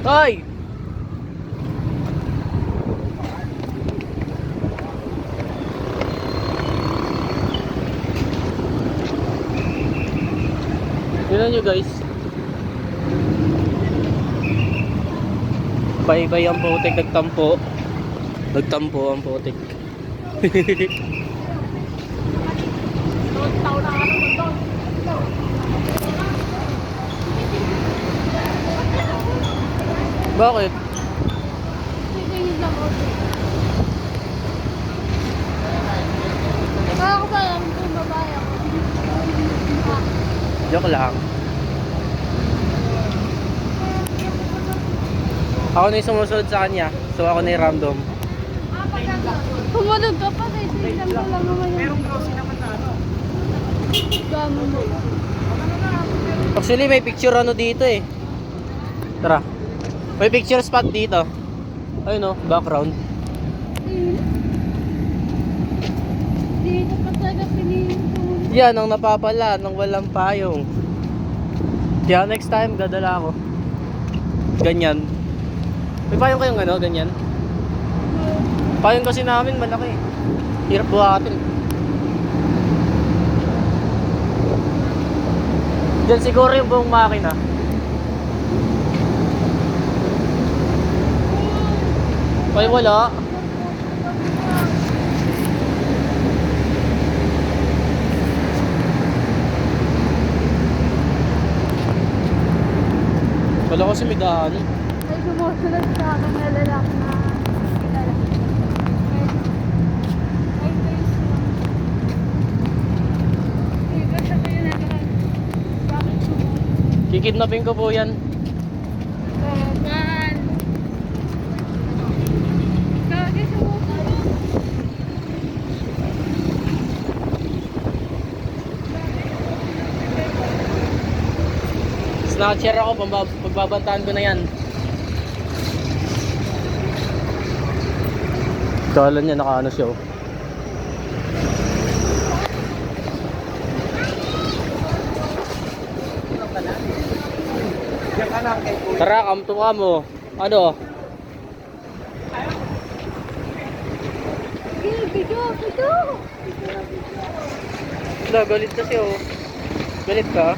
Hoy! Tignan nyo guys. Baybay ang putik, nagtampo. Nagtampo ang putik. Bakit? Ako ba lang kung babae ako? Joke lang. Ako na yung sumusunod sa kanya. So ako na yung random. Pumunod ka pa kasi tignan ko lang naman yung... Merong glossy naman na ano. Gamo mo. Actually may picture ano dito eh. Tara. May picture spot dito. Ayun oh, background. Dito pa talaga pinili ko. Yan ang napapala ng walang payong. Kaya next time dadala ako. Ganyan. May payong kayong ano, ganyan? Payong kasi namin malaki. Hirap buhatin. Diyan siguro yung buong makina. Ay wala. Wala kasi may daan. Ay, sumusunod sa akin na lalaki na kilala. Ay, guys. Ay, basta ko yun na bakit sumusunod? Kikidnapin ko po yan. Kagan. Kagi sumusunod. Snatcher ako, pagbabantaan ko na yan. Kala niya nakaano siya oh. Diyan ka lang kay Kuya. Tara, kamto ka mo. Ano? Video. Wala, galit na siya oh. Galit ka?